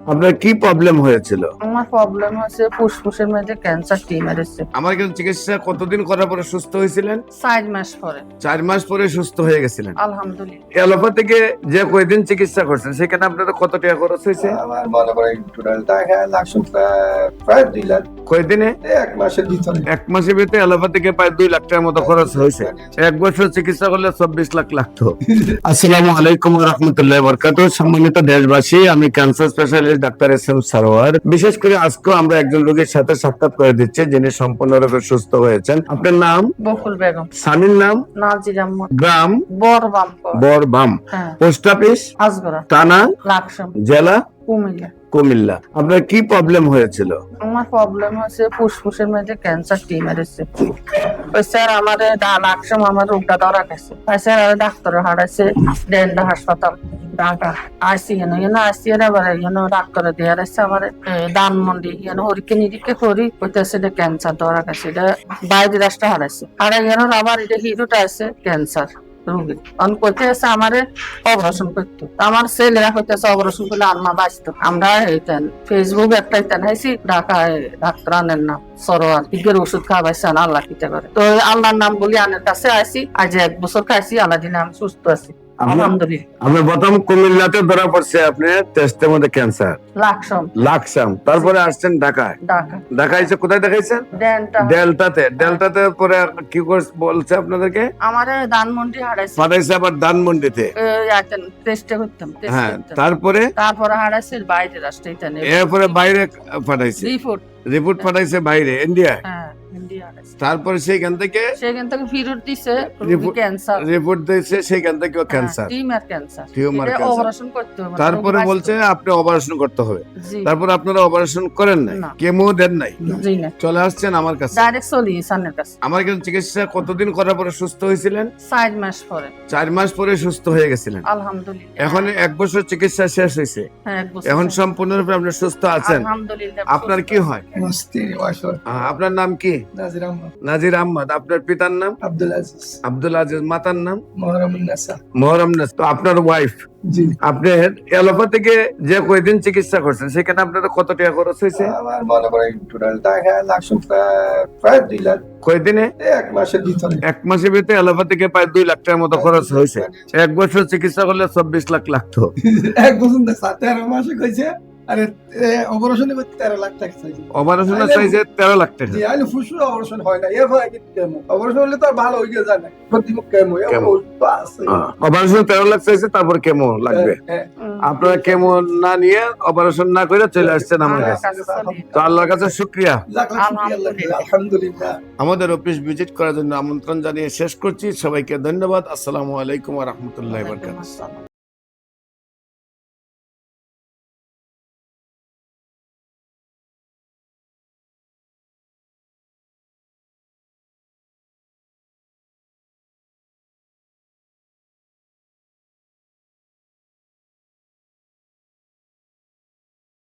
আপনার কি প্রবলেম হয়েছিল? আমার প্রবলেম হচ্ছে ফুসফুসের মধ্যে ক্যান্সার টিউমার এসেছে। আমার কাছে চিকিৎসা কতদিন করার পরে সুস্থ হয়েছিলেন? 4 মাস পরে 4 মাস পরে সুস্থ হয়ে গেছিলেন। আলহামদুলিল্লাহ। অ্যালোপ্যাথিকে যে কয়দিন চিকিৎসা করছেন সেখানে আপনাদের কত টাকা খরচ হয়েছে? আমার মনে করেন টোটাল টাকা লাগছে প্রায় 2 লাখ। কয়দিনে? 1 মাসের ভিতরে। 1 মাসের ভিতরে অ্যালোপ্যাথিকে প্রায় 2 লাখ টাকার মতো খরচ হয়েছে। 1 বছর চিকিৎসা করলে 24 লাখ লাগতো। আসসালামু আলাইকুম ওয়া রাহমাতুল্লাহি ওয়া বারাকাতুহু। সম্মানিত দেশবাসী, আমি cancer specialist doctor SM. Sarwar. বিশেষ করে আজকে আমরা একজন রোগীর সাথে সাক্ষাৎ করে দিচ্ছি যিনি সম্পূর্ণরূপে সুস্থ হয়েছেন। আপনার নাম? বকুল বেগম। স্বামীর নাম? নাজির আহমদ। গ্রাম? বরবাম। বরবাম। হ্যাঁ। Post office? আজগরা। থানা? লাকসাম। জেলা? কুমিল্লা। কুমিল্লা। আপনার কি প্রবলেম হয়েছিল? আমার প্রবলেম হচ্ছে ফুসফুসের মধ্যে ক্যান্সার টিউমার এসেছে। ওই স্যার আমারে লাকসাম আমার রোগটা ধরা গেছে। স্যার ডাক্তার হারাইছে ডেন্টা হাসপাতাল ঢাকা আইসি আইসি ডাক্তার দিয়ে আসছে আমার ধানমন্ডি হরিকে নিরিখে করি কইতেছে এটা ক্যান্সার ধরা গেছে। এটা বাইরে রাষ্ট্র হারাইছে হারাই আবার এটা হিরোটা আছে ক্যান্সার রোগী কইতে আছে আমারে অপারেশন করতো। আমার ছেলেরা কইতেছে অপারেশন করলে আম্মা বাঁচতো। আমরা ফেসবুক একটা হাইছি ঢাকায় ডাক্তার আনেন না সরোয়ার ইগের ওষুধ খাওয়াইছেন আল্লাহ কিতে করে। তো আল্লাহর নাম বলি আনের কাছে আইসি আজ 1 বছর খাইছি আল্লাহ দিনে আমি সুস্থ আছি আলহামদুলিল্লাহ। আপনার প্রথম কুমিল্লাতে ধরা পড়ছে আপনার টেস্টের মধ্যে ক্যান্সার লাকসাম, তারপরে আসছেন ঢাকায়। ঢাকায় এসে কোথায় দেখাইছেন? ডেল্টাতে পরে কি বলছে আপনাদেরকে? আমারে ধানমন্ডি হারাইছে পাঠাইছে আবার ধানমন্ডিতে। টেস্টে করতাম হ্যাঁ, তারপরে হারাইছে বাইরে রাষ্ট্রে এরপরে বাইরে পাঠাইছে রিপোর্ট পাঠাইছে বাইরে ইন্ডিয়া। হ্যাঁ ইন্ডিয়া হারাইছে। তারপরে সেখান থেকে ফেরত দিছে ক্যান্সার রিপোর্ট দিয়েছে সেখান থেকে ক্যান্সার টিউমার ক্যান্সার অপারেশন করতে হবে। তারপরে বলছে আপনি অপারেশন করতে হবে। জি। তারপর আপনারা অপারেশন করেন নাই, না। কেমো দেন নাই, জি না চলে আসছেন আমার কাছে। ডাইরেক্ট চলি সানের কাছে। আমার কাছে চিকিৎসা কতদিন করার পরে সুস্থ হয়েছিলেন? 4 মাস পরে 4 মাস পরে সুস্থ হয়ে গেছিলেন। আলহামদুলিল্লাহ। এখন 1 বছর চিকিৎসা শেষ হয়েছে, হ্যাঁ 1 বছর এখন সম্পূর্ণরূপে আপনি সুস্থ আছেন। আলহামদুলিল্লাহ। আপনার কি হয়? আমার স্ত্রী ওয়াইফ আপনার নাম কি? নাজির আহমদ। নাজির আহমদ। আপনার পিতার নাম? আব্দুল আজিজ। আব্দুল আজিজ। মাতার নাম? মোহরমুন নাসা। মোহরম নাস। তো আপনার ওয়াইফ জি। আপনার অ্যালোপ্যাথিকে যে কয়দিন চিকিৎসা করছেন সেখানে আপনাদের কত টাকা খরচ হয়েছে? আমার মনে করেন টোটাল টাকা লাগছে প্রায় 2 লাখ। কয়দিনে? 1 মাসের ভিতরে। 1 মাসের ভিতরে অ্যালোপ্যাথিকে প্রায় 2 লাখ টাকার মতো খরচ হয়েছে। 1 বছর চিকিৎসা করলে 24 লাখ লাগতো। 1 বছর না 13 মাসে কইছে। আরে অপারেশনে করতে 13 লাখ টাকা চাইছে। অপারেশনের চাইছে 13 লাখ টাকা। জি, আইলে ফুসফুস অপারেশন হয় না। এরপর কি কেমো? অপারেশন হলে তো আর ভালো হয়ে যায় না। প্রতিমুখ কেমো কেমো। আছে। অপারেশন 13 লাখ চাইছে, তারপর কেমো লাগবে। হ্যাঁ। আপনারা কেমো না নিয়ে অপারেশন না করে চলে আসছেন আমার কাছে। তো আল্লাহর কাছে শুকরিয়া। আলহামদুলিল্লাহ। আমাদের অফিস ভিজিট করার জন্য আমন্ত্রণ জানিয়ে শেষ করছি। সবাইকে ধন্যবাদ। আসসালামু আলাইকুম ওয়া রাহমাতুল্লাহি ওয়া বারাকাতুহু।